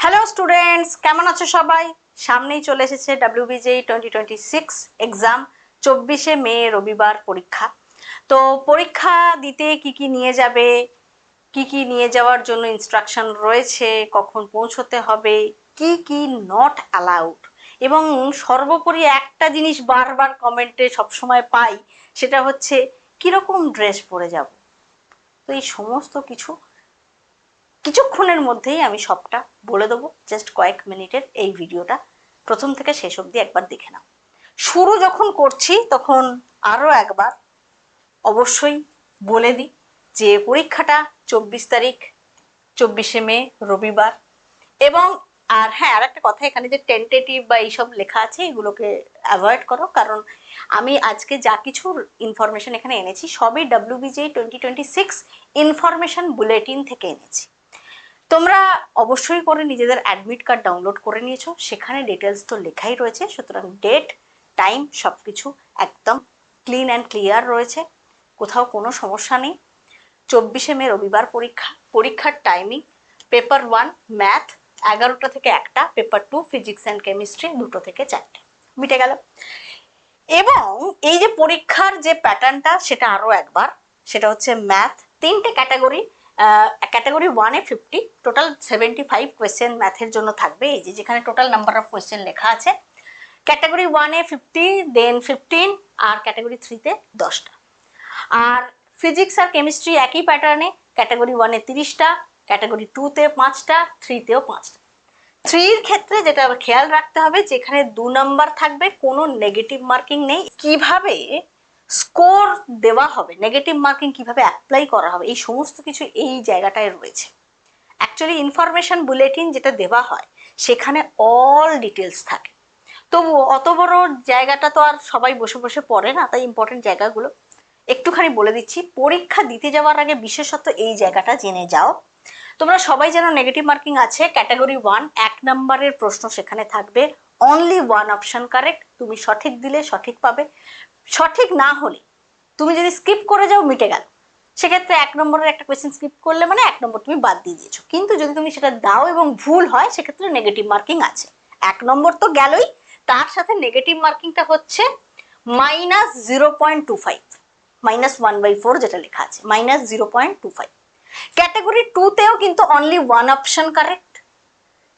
Hello students, কেমন আছো সবাই? সামনেই চলে এসেছে WBJEE 2026 এক্সাম। 24শে মে রবিবার পরীক্ষা। তো পরীক্ষা দিতে কি কি নিয়ে যাবে, কি কি নিয়ে যাওয়ার জন্য ইনস্ট্রাকশন রয়েছে, কখন পৌঁছতে হবে, কি কি নট অ্যালাউড, এবং সর্বোপরি একটা জিনিস বারবার কমেন্টে সবসময় পাই, সেটা হচ্ছে কিরকম ড্রেস পরে যাব। তো এই সমস্ত কিছুক্ষণের মধ্যেই আমি সবটা বলে দেবো। জাস্ট কয়েক মিনিটের এই ভিডিওটা প্রথম থেকে শেষ অবধি একবার দেখে নাও। শুরু যখন করছি তখন আরও একবার অবশ্যই বলে দিই যে পরীক্ষাটা 24 তারিখ, 24শে মে রবিবার। এবং আর হ্যাঁ, আর একটা কথা, এখানে যে টেন্টেটিভ বা এইসব লেখা আছে এগুলোকে অ্যাভয়েড করো, কারণ আমি আজকে যা কিছু ইনফরমেশন এখানে এনেছি সবই WBJEE 2026 ইনফরমেশন বুলেটিন থেকে এনেছি। তোমরা অবশ্যই করে নিজেদের অ্যাডমিট কার্ড ডাউনলোড করে নিয়েছো, সেখানে ডিটেলস তো লেখাই রয়েছে, সুতরাং ডেট টাইম সব কিছু একদম ক্লিন অ্যান্ড ক্লিয়ার রয়েছে, কোথাও কোনো সমস্যা নেই। 24শে মে রবিবার পরীক্ষার টাইমিং পেপার 1 ম্যাথ 11টা থেকে 1টা, পেপার 2 ফিজিক্স অ্যান্ড কেমিস্ট্রি 2টো থেকে 4টে, মিটে গেল। এবং এই যে পরীক্ষার যে প্যাটার্নটা সেটা আরও একবার, সেটা হচ্ছে ম্যাথ 3টে ক্যাটাগরি। ক্যাটাগরি 1-এ 50, টোটাল 75 কোয়েশ্চেন ম্যাথের জন্য থাকবে, এই যে যেখানে টোটাল নাম্বার অফ কোয়েশ্চেন লেখা আছে। ক্যাটাগরি 1-এ 50, দেন 15, আর ক্যাটাগরি 3-তে 10টা। আর ফিজিক্স আর কেমিস্ট্রি একই প্যাটার্নে, ক্যাটাগরি 1-এ 30টা, ক্যাটাগরি 2-তে 5টা, 3-তেও 5টা। 3-র ক্ষেত্রে যেটা খেয়াল রাখতে হবে, যেখানে 2 নাম্বার থাকবে, কোনো নেগেটিভ মার্কিং নেই। কিভাবে স্কোর দেওয়া হবে, নেগেটিভ মার্কিং কিভাবে অ্যাপ্লাই করা হবে, এই সমস্ত কিছু এই জায়গাটায় রয়েছে। অ্যাকচুয়ালি ইনফরমেশন বুলেটিন যেটা দেওয়া হয় সেখানে অল ডিটেলস থাকে, তবু অত বড় জায়গাটা তো আর সবাই বসে বসে পড়ে না, তাই ইম্পর্টেন্ট জায়গাগুলো একটুখানি বলে দিচ্ছি। পরীক্ষা দিতে যাওয়ার আগে বিশেষত এই জায়গাটা জেনে যাও। তোমরা সবাই যেন নেগেটিভ মার্কিং আছে। ক্যাটাগরি 1 1 নম্বরের প্রশ্ন সেখানে থাকবে, অনলি 1 অপশন কারেক্ট, তুমি সঠিক দিলে সঠিক পাবে, সঠিক না হলে তুমি যদি স্কিপ করে যাও মিটে গেল, সেক্ষেত্রে 1 নম্বরের একটা কোয়েশ্চেন স্কিপ করলে মানে 1 নম্বর তুমি বাদ দিয়ে দিয়েছো। কিন্তু যদি তুমি সেটা দাও এবং ভুল হয় সেক্ষেত্রে নেগেটিভ মার্কিং আছে। 1 নম্বর তো গেলই, তার সাথে নেগেটিভ মার্কিংটা হচ্ছে -0.25, -1/4 যেটা লেখা আছে, -0.25। ক্যাটাগরি 2-তেও কিন্তু অনলি 1 অপশন কারেক্ট,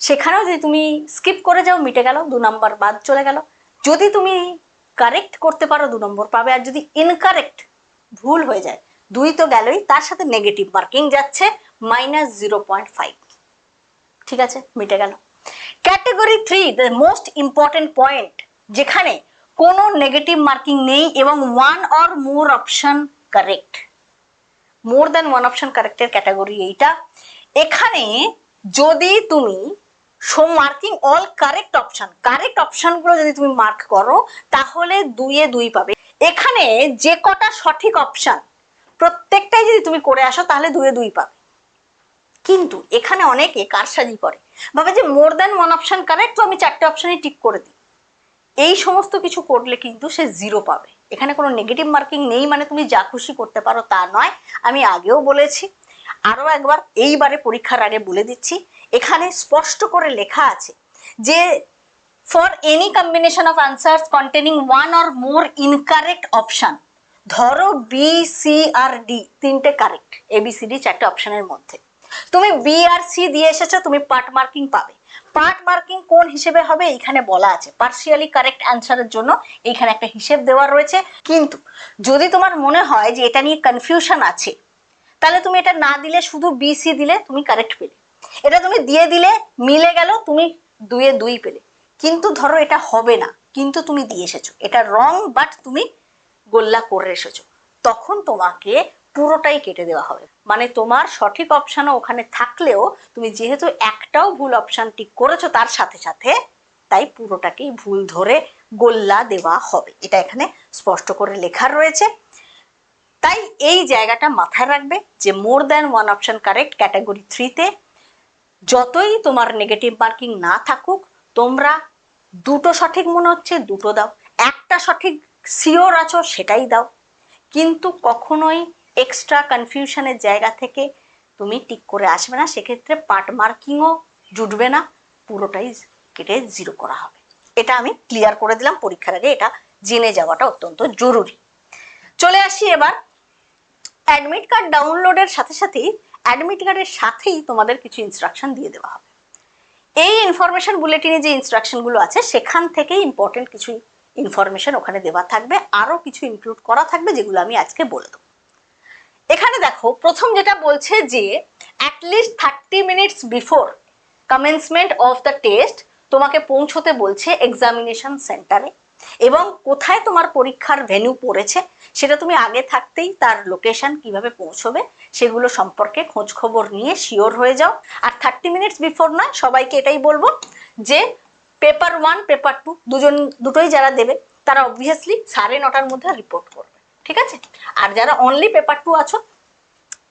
সেখানেও যদি তুমি স্কিপ করে যাও মিটে গেল, 2 নম্বর বাদ চলে গেল। যদি তুমি কারেক্ট করতে পারো 2 নম্বর পাবে, আর যদি ইনকারেক্ট ভুল হয়ে যায় 2 তো গেলই, তার সাথে নেগেটিভ মার্কিং যাচ্ছে -0.5। ঠিক আছে, মিটে গেল। Category 3 the most important point, যেখানে কোনো নেগেটিভ মার্কিং নেই এবং 1 or more option correct, more than 1 option কারেক্টের ক্যাটাগরি এইটা। এখানে যদি তুমি মার্কিং অল কারেক্ট অপশনগুলো যদি তুমি মার্ক করো তাহলে 2-এ 2 পাবে। এখানে যে কটা সঠিক অপশন প্রত্যেকটাই যদি তুমি করে আসো তাহলে 2-এ 2 পাবে। কিন্তু এখানে অনেকে কারসাজি করে, ভাবে যে মোর দ্যান 1 অপশন কারেক্ট, তো আমি 4টে অপশনই টিক করে দিই। এই সমস্ত কিছু করলে কিন্তু সে 0 পাবে। এখানে কোনো নেগেটিভ মার্কিং নেই মানে তুমি যা খুশি করতে পারো তা নয়, আমি আগেও বলেছি, আরও একবার এইবারে পরীক্ষার আগে বলে দিচ্ছি। এখানে স্পষ্ট করে লেখা আছে যে for any combination of answers containing 1 or more incorrect option, ধরো বি সি আর ডি 3টে কারেক্ট, ABCD 4টে অপশনের মধ্যে তুমি বি আর সি দিয়ে এসেছো, তুমি পার্ট মার্কিং পাবে। পার্ট মার্কিং কোন হিসেবে হবে এখানে বলা আছে, পার্শিয়ালি কারেক্ট অ্যান্সারের জন্য এইখানে একটা হিসেব দেওয়া রয়েছে। কিন্তু যদি তোমার মনে হয় যে এটা নিয়ে কনফিউশন আছে, তাহলে তুমি এটা না দিলে শুধু বি সি দিলে তুমি কারেক্ট পেলে, এটা তুমি দিয়ে দিলে মিলে গেল, তুমি 2-এ 2 পেলে। কিন্তু ধরো এটা হবে না, কিন্তু তুমি দিয়ে এসেছো, এটা রং বাট তুমি গোল্লা করে এসেছো, তখন তোমাকে পুরোটাই কেটে দেওয়া হবে। মানে তোমার সঠিক অপশানও ওখানে থাকলেও তুমি যেহেতু একটাও ভুল অপশান টিক করেছো তার সাথে সাথে, তাই পুরোটাকেই ভুল ধরে গোল্লা দেওয়া হবে, এটা এখানে স্পষ্ট করে লেখা রয়েছে। তাই এই জায়গাটা মাথায় রাখবে যে more than 1 option correct category 3-তে যতই তোমার নেগেটিভ মার্কিং না থাকুক, তোমরা 2টো সঠিক মনে হচ্ছে 2টো দাও, একটা সঠিক শিওর আছো সেটাই দাও, কিন্তু কখনোই এক্সট্রা কনফিউশনের জায়গা থেকে তুমি টিক করে আসবে না, সেক্ষেত্রে পার্ট মার্কিংও জুটবে না, পুরোটাই কেটে 0 করা হবে। এটা আমি ক্লিয়ার করে দিলাম পরীক্ষার আগে, এটা জেনে যাওয়াটা অত্যন্ত জরুরি। চলে আসি এবার অ্যাডমিট কার্ড ডাউনলোডের সাথে সাথেই অ্যাডমিট কার্ডের সাথেই তোমাদের কিছু ইনস্ট্রাকশন দিয়ে দেওয়া হবে। এই ইনফরমেশন বুলেটিনে যে ইনস্ট্রাকশনগুলো আছে সেখান থেকেই ইম্পর্টেন্ট কিছু ইনফরমেশন ওখানে দেওয়া থাকবে, আরো কিছু ইনক্লুড করা থাকবে যেগুলো আমি আজকে বলে দেবো। এখানে দেখো প্রথম যেটা বলছে যে at least 30 minutes before commencement of the test তোমাকে পৌঁছতে বলছে এক্সামিনেশন সেন্টারে, এবং কোথায় তোমার পরীক্ষার ভেন্যু পড়েছে সেটা তুমি আগে থাকতেই তার লোকেশন কিভাবে পৌঁছবে সেগুলো সম্পর্কে খোঁজ খবর নিয়ে শিওর হয়ে যাও। আর 30 মিনিটস বিফোর নয়, সবাইকে এটাই বলবো যে পেপার 1 পেপার 2 দুটোই যারা দেবে তারা অবভিয়াসলি 9:30টার মধ্যে রিপোর্ট করবে, ঠিক আছে? আর যারা অনলি পেপার 2 আছো,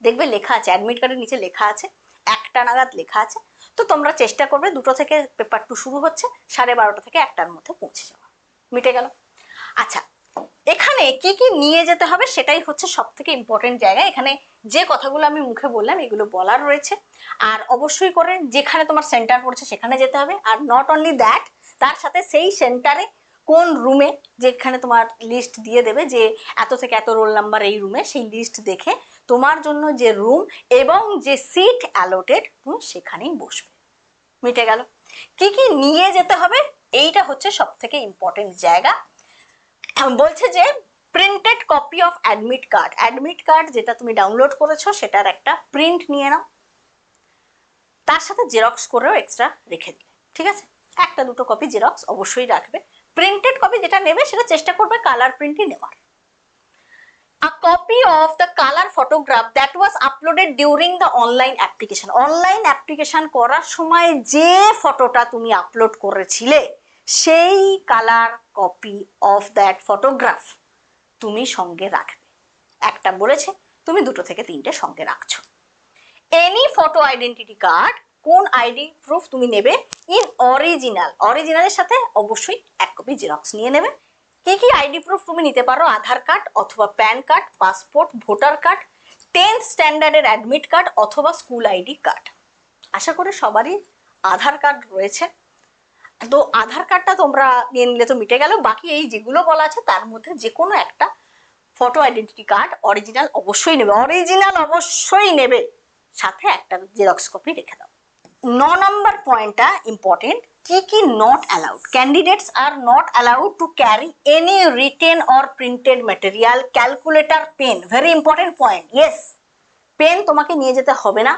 দেখবে লেখা আছে অ্যাডমিট কার্ডের নিচে লেখা আছে 1টা নাগাদ লেখা আছে, তো তোমরা চেষ্টা করবে 2টো থেকে পেপার 2 শুরু হচ্ছে, 12:30 থেকে 1টার মধ্যে পৌঁছে যাওয়া। মিটে গেল। আচ্ছা, এখানে কি কি নিয়ে যেতে হবে সেটাই হচ্ছে সব থেকে ইম্পর্টেন্ট জায়গা। এখানে যে কথাগুলো আমি মুখে বললাম এগুলো বলার রয়েছে, আর অবশ্যই করে যেখানে তোমার সেন্টার পড়ছে সেখানে যেতে হবে। আর নট অনলি দ্যাট, তার সাথে সেই সেন্টারে কোন রুমে, যেখানে তোমার লিস্ট দিয়ে দেবে যে এত থেকে এত রোল নাম্বার এই রুমে, সেই লিস্ট দেখে তোমার জন্য যে রুম এবং যে সিট অ্যালোটেড তুমি সেখানেই বসবে। মিটে গেল। কি কি নিয়ে যেতে হবে এইটা হচ্ছে সব থেকে ইম্পর্টেন্ট জায়গা। বলছে যে printed copy of admit card, admit card যেটা তুমি ডাউনলোড করেছো সেটার একটা প্রিন্ট নিয়ে নাও, তার সাথে জেরক্স করেও এক্সট্রা রেখে দিলে, ঠিক আছে? 1-2 কপি জেরক্স অবশ্যই রাখবে। প্রিন্টেড কপি যেটা নেবে সেটা চেষ্টা করবে কালার প্রিন্টই নেওয়ার। A copy of the color photograph that was uploaded during the online application, online application করার সময় যে ফটোটা তুমি আপলোড করেছিলে সেই colour copy of that photograph তুমি সঙ্গে রাখবে। একটা বলেছে তুমি 2 থেকে 3টে সঙ্গে রাখছো। এনি ফটো আইডেন্টিটি কার্ড, কোন আইডি প্রুফ তুমি নেবে ইন অরিজিনাল, অরিজিনালের সাথে অবশ্যই 1 কপি জেরক্স নিয়ে নেবে। কি কি আইডি প্রুফ তুমি নিতে পারো? আধার কার্ড অথবা PAN card, passport, voter card, 10th স্ট্যান্ডার্ডের অ্যাডমিট কার্ড অথবা স্কুল আইডি কার্ড। আশা করি সবারই আধার কার্ড রয়েছে, তো আধার কার্ডটা তোমরা নিয়ে নিলে তো মিটে গেল। বাকি এই যেগুলো বলা আছে তার মধ্যে যে কোনো একটা ফটো আইডেন্টিটি কার্ড অরিজিনাল অবশ্যই নেবে, অরিজিনাল অবশ্যই নেবে, সাথে একটা জেরক্স কপি রেখে দাও। 9 নম্বর পয়েন্টটা ইম্পর্টেন্ট। কি কি not allowed? Candidates are not allowed to carry any written or printed material, calculator, pen, very important point. Yes, pen তোমাকে নিয়ে যেতে হবে না।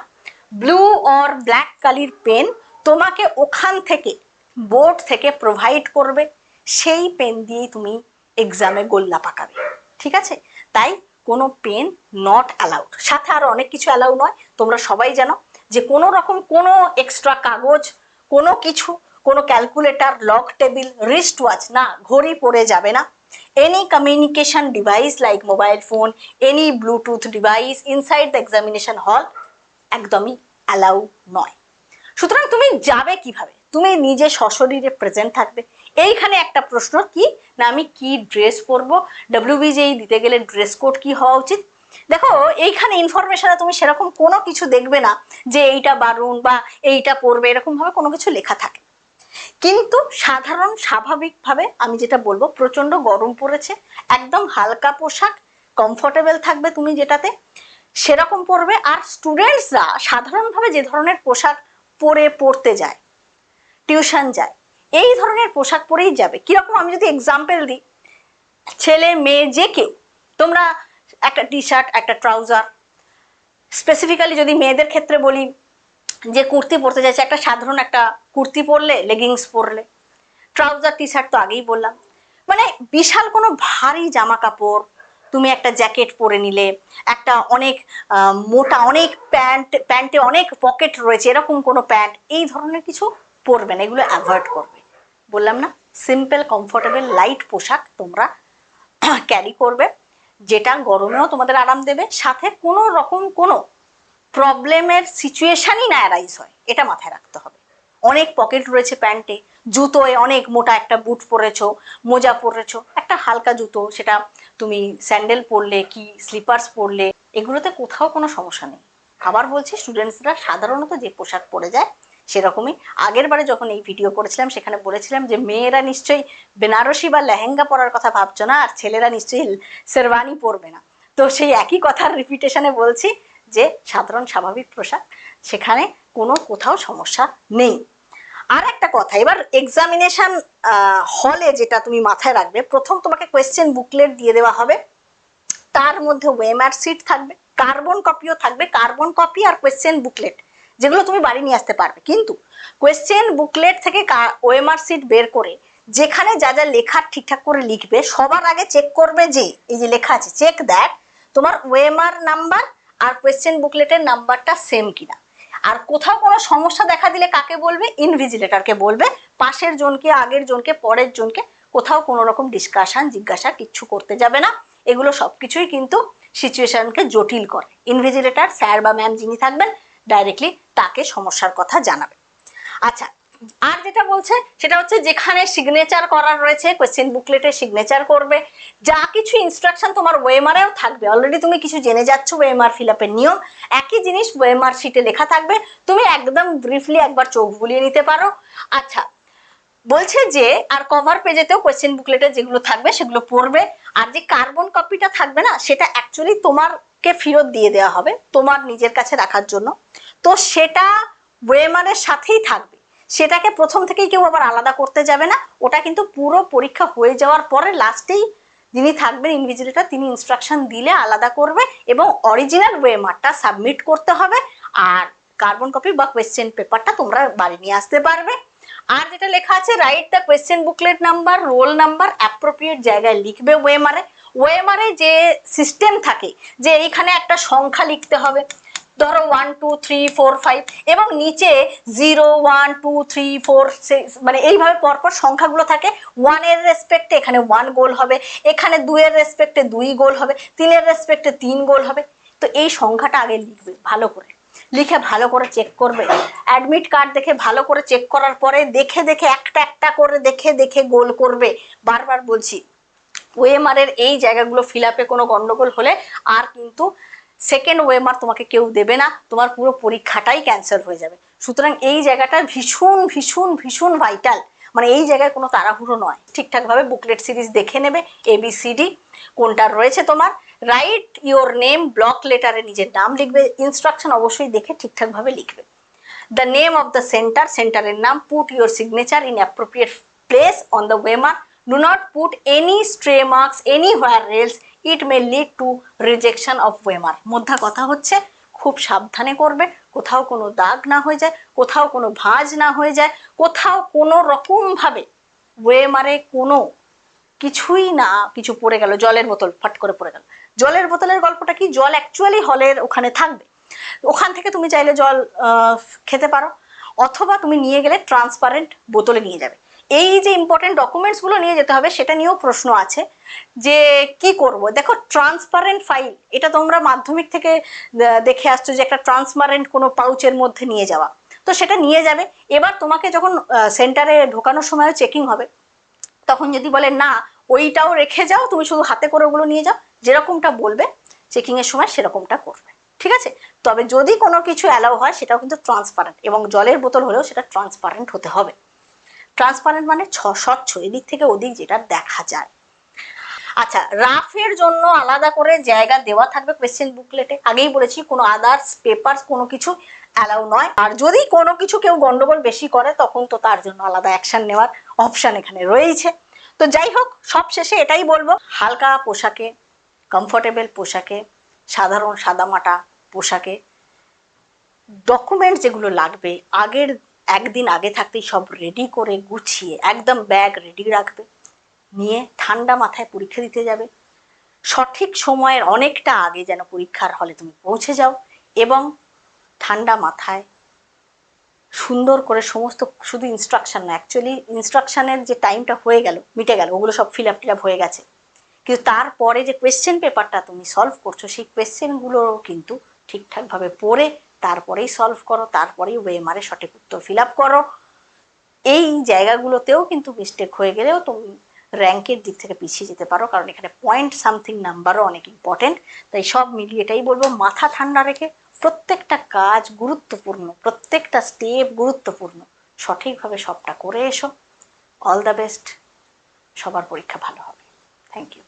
ব্লু অর ব্ল্যাক কালির পেন তোমাকে ওখান থেকে বোর্ড থেকে প্রোভাইড করবে, সেই পেন দিয়েই তুমি এক্সামে গোল্লা পাকাবে, ঠিক আছে? তাই কোনো পেন নট অ্যালাউড। সাথে আরো অনেক কিছু অ্যালাউ নয়, তোমরা সবাই জানো যে কোনো রকম কোনো এক্সট্রা কাগজ, কোনো কিছু, কোনো calculator, log table, wrist watch, না, ঘড়ি পরে যাবে না। Any communication device like mobile phone, any bluetooth device inside the examination hall একদমই অ্যালাউ নয়। সুতরাং তুমি যাবে কিভাবে? তুমি নিজে সশরীরে প্রেজেন্ট থাকবে। এইখানে একটা প্রশ্ন কি না, আমি কি ড্রেস পরবো, WBJEE দিতে গেলে ড্রেস কোড কি হওয়া উচিত? দেখো এইখানে ইনফরমেশনে তুমি সেরকম কোনো কিছু দেখবে না যে এইটা বারণ বা এইটা পরবে, এরকম ভাবে কোনো কিছু লেখা থাকে। কিন্তু সাধারণ স্বাভাবিকভাবে আমি যেটা বলবো, প্রচন্ড গরম পড়েছে, একদম হালকা পোশাক, কমফোর্টেবল থাকবে তুমি যেটাতে, সেরকম পরবে। আর স্টুডেন্টসরা সাধারণভাবে যে ধরনের পোশাক পরে পড়তে যায়, টিউশন যায়, এই ধরনের পোশাক পরেই যাবে। কিরকম আমি যদি এক্সাম্পল দিই, ছেলে মেয়ে যে কেউ, তোমরা একটা টি শার্ট, একটা ট্রাউজার, স্পেসিফিক্যালি যদি মেয়েদের ক্ষেত্রে বলি যে কুর্তি পরতে যাচ্ছে, একটা সাধারণ একটা কুর্তি পরলে, লেগিংস পরলে, ট্রাউজার টি শার্ট তো আগেই বললাম, মানে বিশাল কোনো ভারী জামা কাপড়, তুমি একটা জ্যাকেট পরে নিলে, একটা অনেক মোটা, অনেক প্যান্টে অনেক পকেট রয়েছে এরকম কোনো প্যান্ট, এই ধরনের কিছু পরবে না, এগুলো অ্যাভয়েড করবে। বললাম না, সিম্পল কমফোর্টেবল লাইট পোশাক তোমরা ক্যারি করবে, যেটা গরমেও তোমাদের আরাম দেবে, সাথে কোনো রকম কোনো প্রবলেমের সিচুয়েশনই না অ্যারাইজ হয়, এটা মাথায় রাখতে হবে। অনেক পকেট রয়েছে প্যান্টে, জুতোয় অনেক মোটা একটা বুট পরেছো, মোজা পরেছো, একটা হালকা জুতো, সেটা তুমি স্যান্ডেল পরলে কি স্লিপার্স পরলে, এগুলোতে কোথাও কোনো সমস্যা নেই। আবার বলছি, স্টুডেন্টসরা সাধারণত যে পোশাক পরে যায় সেরকমই আগের বারে যখন এই ভিডিও করেছিলাম সেখানে বলেছিলাম যে মেয়েরা নিশ্চয়ই বেনারসি বা লেহেঙ্গা পরার কথা ভাবছো না, আর ছেলেরা নিশ্চয়ই শেরওয়ানি পরবে না। তো সেই একই কথার রিপিটেশনে বলছি যে সাধারণ স্বাভাবিক পোশাক, সেখানে কোনো কোথাও সমস্যা নেই। আর একটা কথা, এবার এক্সামিনেশন হলে যেটা তুমি মাথায় রাখবে, প্রথম তোমাকে কোয়েশ্চেন বুকলেট দিয়ে দেওয়া হবে, তার মধ্যে ওএমআর শিট থাকবে, কার্বন কপিও থাকবে, কার্বন কপি আর কোয়েশ্চেন বুকলেট যেগুলো তুমি বাড়ি নিয়ে আসতে পারবে। কিন্তু কোয়েশ্চেন বুকলেট থেকে ওএমআর শিট বের করে যেখানে যা যা লেখার ঠিকঠাক করে লিখবে, সবার আগে চেক করবে যে এই যে লেখা আছে চেক দ্যাট তোমার ওএমআর নাম্বার আর কোয়েশ্চেন বুকলেটের নাম্বারটা সেম কিনা। আর কোথাও কোনো সমস্যা দেখা দিলে কাকে বলবে? ইনভিজিলেটরকে বলবে। পাশের জনকে, আগের জনকে, পরের জনকে কোথাও কোনো রকম ডিসকাশন জিজ্ঞাসা কিচ্ছু করতে যাবে না। এগুলো সবকিছুই কিন্তু সিচুয়েশনকে জটিল করে। ইনভিজিলেটর স্যার বা ম্যাম যিনি থাকবেন ডাইরেক্টলি তাকে সমস্যার কথা জানাবে। আচ্ছা, আর যেটা বলছে সেটা হচ্ছে যেখানে সিগনেচার করার রয়েছে কোয়েশ্চেন বুকলেটে সিগনেচার করবে। যা কিছু ইনস্ট্রাকশন তোমার ওএমআরেও থাকবে, অলরেডি তুমি কিছু জেনে যাচ্ছ ওএমআর ফিল আপের নিয়ম, একই জিনিস ওএমআর শিটে লেখা থাকবে, তুমি একদম ব্রিফলি একবার চোখ বুলিয়ে নিতে পারো। আচ্ছা, বলছে যে আর কভার পেজেতেও কোয়েশ্চেন বুকলেটে যেগুলো থাকবে সেগুলো পড়বে। আর যে কার্বন কপিটা থাকবে না, সেটা অ্যাকচুয়ালি তোমারকে ফেরত দিয়ে দেওয়া হবে তোমার নিজের কাছে রাখার জন্য। তো সেটা ওএমআরের সাথেই থাকবে, সেটাকে প্রথম থেকেই কেউ আবার আলাদা করতে যাবে না। ওটা কিন্তু পুরো পরীক্ষা হয়ে যাওয়ার পরে লাস্টেই যিনি থাকবেন ইনভিজিলেটর, তিনি ইনস্ট্রাকশন দিলে আলাদা করবে এবং অরিজিনাল ওএমআরটা সাবমিট করতে হবে। আর কার্বন কপি বা কোয়েশ্চেন পেপারটা তোমরা বাড়ি নিয়ে আসতে পারবে। আর যেটা লেখা আছে write the question booklet number, roll number appropriate জায়গায় লিখবে ওএমআরে। ওএমআরে যে সিস্টেম থাকে যে এইখানে একটা সংখ্যা লিখতে হবে, ধরো 1 2 3 4 5 এবং নিচে 0 1 2 3 4 6, মানে এইভাবে পরপর সংখ্যাগুলো থাকে। 1 এর রেসপেক্টে এখানে 1 গোল হবে, এখানে 2 এর রেসপেক্টে 2 গোল হবে, 3 এর রেসপেক্টে 3 গোল হবে। তো এই সংখ্যাটা আগে লিখবে, ভালো করে লিখে ভালো করে চেক করবে। অ্যাডমিট কার্ড দেখে ভালো করে চেক করার পরে দেখে দেখে একটা একটা করে দেখে দেখে গোল করবে। বারবার বলছি, ওএমআর এর এই জায়গাগুলো ফিল আপে কোনো গন্ডগোল হলে আর কিন্তু সেকেন্ড ওএমআর তোমাকে কেউ দেবে না, তোমার পুরো পরীক্ষাটাই ক্যান্সেল হয়ে যাবে। সুতরাং এই জায়গাটা ভীষণ ভীষণ ভীষণ ভাইটাল, মানে এই জায়গায় কোনো তাড়াহুড়ো নয়। ঠিকঠাকভাবে বুকলেট সিরিজ দেখে নেবে, ABCD কোনটা রয়েছে তোমার। রাইট ইওর নেম, ব্লক লেটারে নিজের নাম লিখবে, ইনস্ট্রাকশন অবশ্যই দেখে ঠিকঠাকভাবে লিখবে। The name of the centre, সেন্টারের নাম, put your signature in appropriate place on the OMR, do not put any stray marks anywhere else, it may lead to rejection of OMR. মধ্যা কথা হচ্ছে খুব সাবধানে করবে, কোথাও কোনো দাগ না হয়ে যায়, কোথাও কোনো ভাঁজ না হয়ে যায়, কোথাও কোনো রকমভাবে ওএমআরে কোনো কিছুই না কিছু পড়ে গেল, জলের বোতল ফট করে পড়ে গেল। জলের বোতলের গল্পটা কি, জল অ্যাকচুয়ালি হলের ওখানে থাকবে, ওখান থেকে তুমি চাইলে জল খেতে পারো, অথবা তুমি নিয়ে গেলে ট্রান্সপারেন্ট বোতলে নিয়ে যাবে। এই যে ইম্পর্টেন্ট ডকুমেন্টসগুলো নিয়ে যেতে হবে, সেটা নিয়েও প্রশ্ন আছে যে কি করব। দেখো, ট্রান্সপারেন্ট ফাইল, এটা তোমরা মাধ্যমিক থেকে দেখে আসছো যে একটা ট্রান্সপারেন্ট কোনো পাউচের মধ্যে নিয়ে যাওয়া, তো সেটা নিয়ে যাবে। এবার তোমাকে যখন সেন্টারে ঢোকানোর সময় চেকিং হবে, তখন যদি বলে না ওইটাও রেখে যাও, তুমি শুধু হাতে করে ওগুলো নিয়ে যাও, যেরকমটা বলবে চেকিং এর সময় সেরকমটা করবে, ঠিক আছে? তবে যদি কোনো কিছু অ্যালাউ হয় সেটাও কিন্তু ট্রান্সপারেন্ট, এবং জলের বোতল হলেও সেটা ট্রান্সপারেন্ট হতে হবে। ট্রান্সপারেন্ট মানে স্বচ্ছ, এদিক থেকে ওদিক যেটা দেখা যায়। আচ্ছা, রাফের জন্য আলাদা করে জায়গা দেওয়া থাকবে কোয়েশ্চেন বুকলেটে। আগেই বলেছি কোনো আদার্স পেপারস কোনো কিছু অ্যালাউ নয়। আর যদি কোনো কিছু কেউ গন্ডগোল বেশি করে তখন তো তার জন্য আলাদা অ্যাকশন নেওয়ার অপশন এখানে রয়েছে। তো যাই হোক, সব শেষে এটাই বলবো, হালকা পোশাকে, কমফোর্টেবল পোশাকে, সাধারণ সাদামাটা পোশাকে ডকুমেন্ট যেগুলো লাগবে আগের একদিন আগে থাকতেই সব রেডি করে গুছিয়ে একদম ব্যাগ রেডি রাখবে, নিয়ে ঠান্ডা মাথায় পরীক্ষা দিতে যাবে। সঠিক সময়ের অনেকটা আগে যেন পরীক্ষার হলে তুমি পৌঁছে যাও, এবং ঠান্ডা মাথায় সুন্দর করে সমস্ত, শুধু ইনস্ট্রাকশন না, অ্যাকচুয়ালি ইনস্ট্রাকশনের যে টাইমটা হয়ে গেল, মিটে গেল, ওগুলো সব ফিল আপ হয়ে গেছে, কিন্তু তারপরে যে কোয়েশ্চেন পেপারটা তুমি সলভ করছো সেই কোয়েশ্চেনগুলো কিন্তু ঠিকঠাকভাবে পড়ে তারপরেই সলভ করো, তারপরেই ওএমআরে সঠিক উত্তর ফিল আপ করো। এই জায়গাগুলোতেও কিন্তু মিস্টেক হয়ে গেলেও তুমি র্যাঙ্কের দিক থেকে পিছিয়ে যেতে পারো, কারণ এখানে পয়েন্ট সামথিং নাম্বারও অনেক ইম্পর্টেন্ট। তাই সব মিলিয়ে এটাই বলবো, মাথা ঠান্ডা রেখে প্রত্যেকটা কাজ গুরুত্বপূর্ণ, প্রত্যেকটা স্টেপ গুরুত্বপূর্ণ, সঠিকভাবে সবটা করে এসো। অল দ্য বেস্ট, সবার পরীক্ষা ভালো হবে। Thank you.